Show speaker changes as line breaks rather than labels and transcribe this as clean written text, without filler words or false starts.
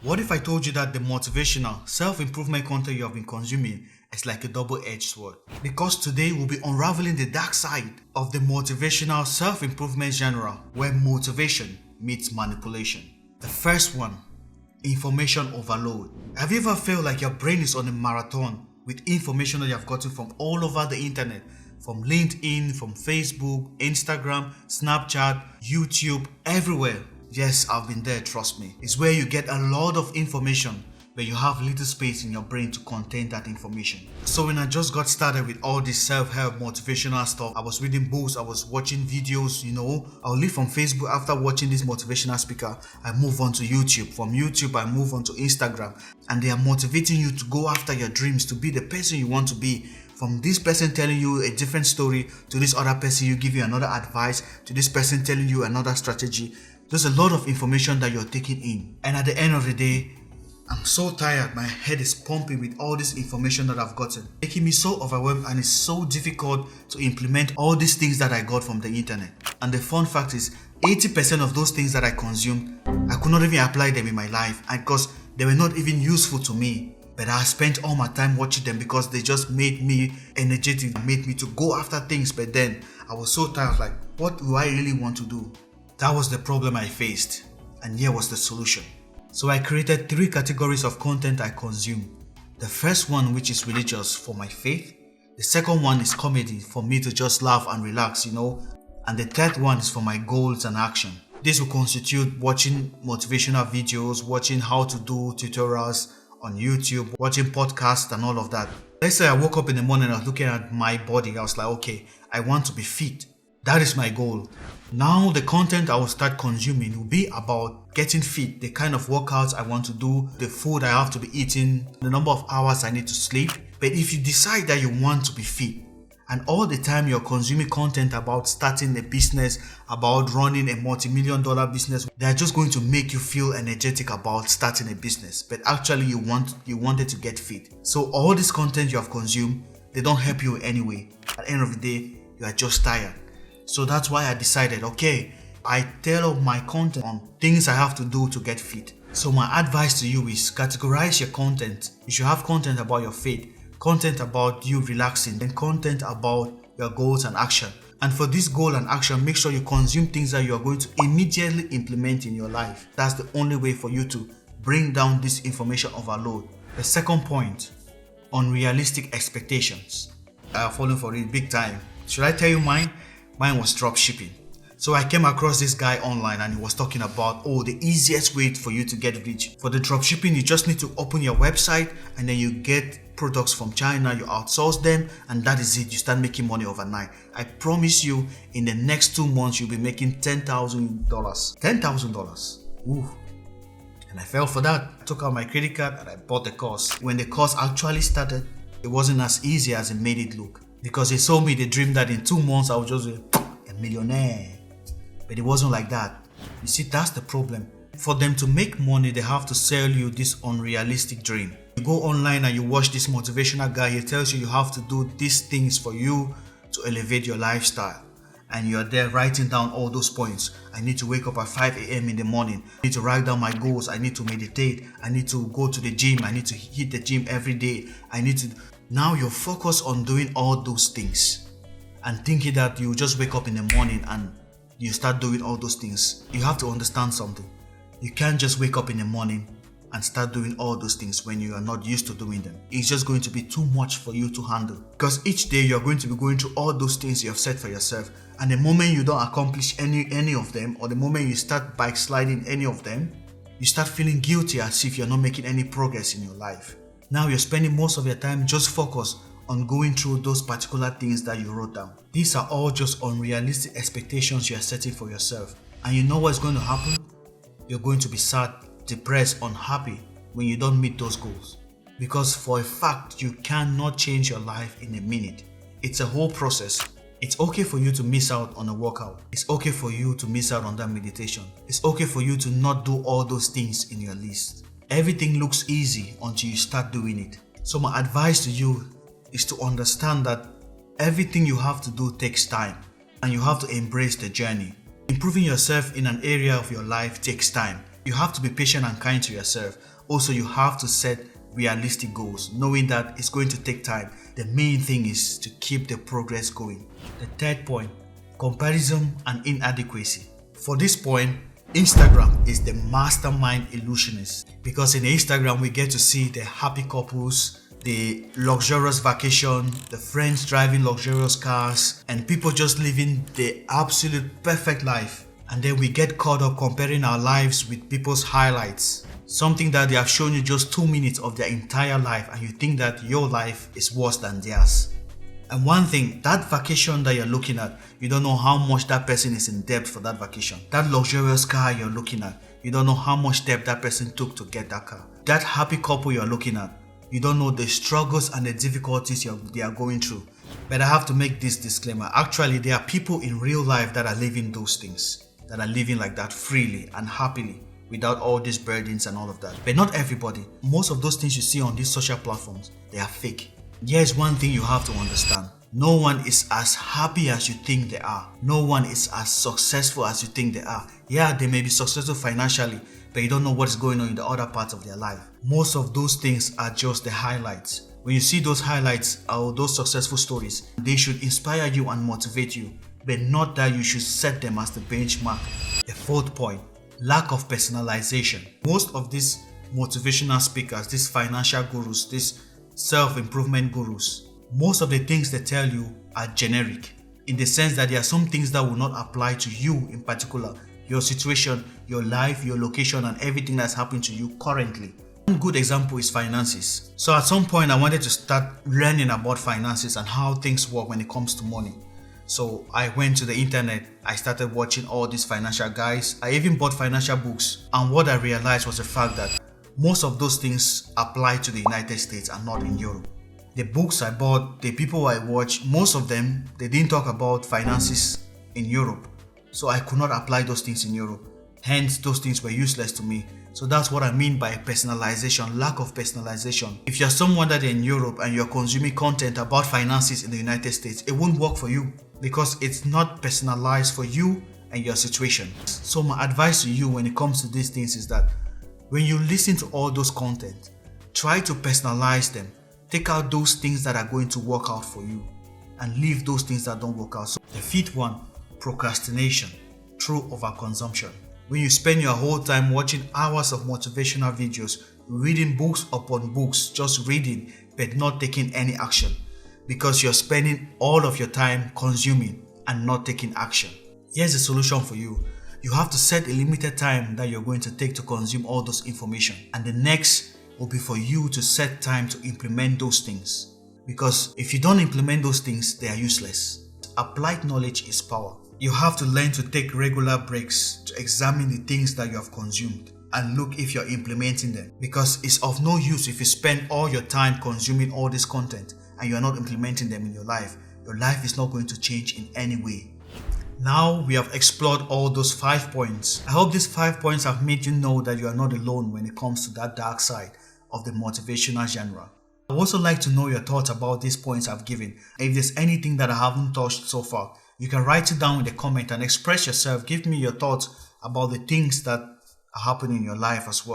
What if I told you that the motivational, self-improvement content you have been consuming is like a double-edged sword? Because today we'll be unraveling the dark side of the motivational self-improvement genre where motivation meets manipulation. The first one, information overload. Have you ever felt like your brain is on a marathon with information that you have gotten from all over the internet? From LinkedIn, from Facebook, Instagram, Snapchat, YouTube, everywhere. Yes, I've been there, trust me. It's where you get a lot of information, but you have little space in your brain to contain that information. So when I just got started with all this self-help motivational stuff, I was reading books, I was watching videos, I'll leave from Facebook after watching this motivational speaker. I move on to YouTube. From YouTube, I move on to Instagram. And they are motivating you to go after your dreams, to be the person you want to be. From this person telling you a different story, to this other person you give you another advice, to this person telling you another strategy. There's a lot of information that you're taking in. And at the end of the day, I'm so tired. My head is pumping with all this information that I've gotten, making me so overwhelmed, and it's so difficult to implement all these things that I got from the internet. And the fun fact is, 80% of those things that I consumed, I could not even apply them in my life because they were not even useful to me. But I spent all my time watching them because they just made me energetic, made me to go after things. But then I was so tired, like, what do I really want to do? That was the problem I faced, and here was the solution. So I created 3 categories of content I consume. The first one, which is religious, for my faith. The second one is comedy, for me to just laugh and relax, And the third one is for my goals and action. This will constitute watching motivational videos, watching how to do tutorials on YouTube, watching podcasts and all of that. Let's say I woke up in the morning, I was looking at my body, I was like, okay, I want to be fit. That is my goal. Now the content I will start consuming will be about getting fit, the kind of workouts I want to do, the food I have to be eating, the number of hours I need to sleep. But if you decide that you want to be fit, and all the time you're consuming content about starting a business, about running a multi-million-dollar business, they're just going to make you feel energetic about starting a business. But actually you wanted to get fit. So all this content you have consumed, they don't help you anyway. At the end of the day, you are just tired. So that's why I decided, okay, I tailor my content on things I have to do to get fit. So my advice to you is categorize your content. You should have content about your faith, content about you relaxing, and content about your goals and action. And for this goal and action, make sure you consume things that you are going to immediately implement in your life. That's the only way for you to bring down this information overload. The second point, unrealistic expectations. I have fallen for it big time. Should I tell you mine? Mine was drop shipping. So I came across this guy online and he was talking about, the easiest way for you to get rich. For the drop shipping, you just need to open your website and then you get products from China, you outsource them, and that is it. You start making money overnight. I promise you, in the next 2 months, you'll be making $10,000. $10,000. Ooh. And I fell for that. I took out my credit card and I bought the course. When the course actually started, it wasn't as easy as it made it look. Because they sold me the dream that in 2 months I would just be a millionaire. But it wasn't like that. You see, that's the problem. For them to make money, they have to sell you this unrealistic dream. You go online and you watch this motivational guy, he tells you have to do these things for you to elevate your lifestyle. And you're there writing down all those points. I need to wake up at 5 a.m. in the morning. I need to write down my goals. I need to meditate. I need to go to the gym. I need to hit the gym every day. Now you're focused on doing all those things and thinking that you just wake up in the morning and you start doing all those things. You have to understand something. You can't just wake up in the morning and start doing all those things when you are not used to doing them. It's just going to be too much for you to handle, because each day you're going to be going through all those things you have set for yourself, and the moment you don't accomplish any of them, or the moment you start backsliding any of them, you start feeling guilty as if you're not making any progress in your life. Now you're spending most of your time just focused on going through those particular things that you wrote down. These are all just unrealistic expectations you are setting for yourself. And you know what's going to happen? You're going to be sad, depressed, unhappy when you don't meet those goals. Because for a fact, you cannot change your life in a minute. It's a whole process. It's okay for you to miss out on a workout. It's okay for you to miss out on that meditation. It's okay for you to not do all those things in your list. Everything looks easy until you start doing it. So my advice to you is to understand that everything you have to do takes time, and you have to embrace the journey. Improving yourself in an area of your life takes time. You have to be patient and kind to yourself. Also, you have to set realistic goals, knowing that it's going to take time. The main thing is to keep the progress going. The third point, comparison and inadequacy. For this point, Instagram is the mastermind illusionist, because in Instagram we get to see the happy couples, the luxurious vacation, the friends driving luxurious cars, and people just living the absolute perfect life. And then we get caught up comparing our lives with people's highlights, something that they have shown you just 2 minutes of their entire life, and you think that your life is worse than theirs. And one thing, that vacation that you're looking at, you don't know how much that person is in debt for that vacation. That luxurious car you're looking at, you don't know how much step that person took to get that car. That happy couple you're looking at, you don't know the struggles and the difficulties they are going through. But I have to make this disclaimer. Actually, there are people in real life that are living those things, that are living like that freely and happily, without all these burdens and all of that. But not everybody. Most of those things you see on these social platforms, they are fake. Here's one thing you have to understand. No one is as happy as you think they are. No one is as successful as you think they are. Yeah, they may be successful financially, but you don't know what is going on in the other parts of their life. Most of those things are just the highlights. When you see those highlights or those successful stories, they should inspire you and motivate you, but not that you should set them as the benchmark. The fourth point, lack of personalization. Most of these motivational speakers, these financial gurus, these self-improvement gurus, most of the things they tell you are generic, in the sense that there are some things that will not apply to you in particular, your situation, your life, your location, and everything that's happening to you currently. One good example is finances. So at some point I wanted to start learning about finances and how things work when it comes to money. So I went to the internet, I started watching all these financial guys, I even bought financial books, and what I realized was the fact that most of those things apply to the United States and not in Europe. The books I bought, the people I watched, most of them, they didn't talk about finances in Europe. So I could not apply those things in Europe. Hence, those things were useless to me. So that's what I mean by personalization, lack of personalization. If you're someone that in Europe and you're consuming content about finances in the United States, it won't work for you because it's not personalized for you and your situation. So my advice to you when it comes to these things is that when you listen to all those content, try to personalize them. Take out those things that are going to work out for you and leave those things that don't work out. So the fifth one, procrastination through overconsumption. When you spend your whole time watching hours of motivational videos, reading books upon books, just reading but not taking any action, because you're spending all of your time consuming and not taking action. Here's the solution for you. You have to set a limited time that you're going to take to consume all those information, and the next will be for you to set time to implement those things, because if you don't implement those things, they are useless. Applied knowledge is power. You have to learn to take regular breaks to examine the things that you have consumed and look if you're implementing them, because it's of no use if you spend all your time consuming all this content and you're not implementing them in your life. Your life is not going to change in any way. Now we have explored all those 5 points. I hope these 5 points have made you know that you are not alone when it comes to that dark side of the motivational genre. I would also like to know your thoughts about these points I've given. If there's anything that I haven't touched so far, you can write it down in the comment and express yourself. Give me your thoughts about the things that are happening in your life as well.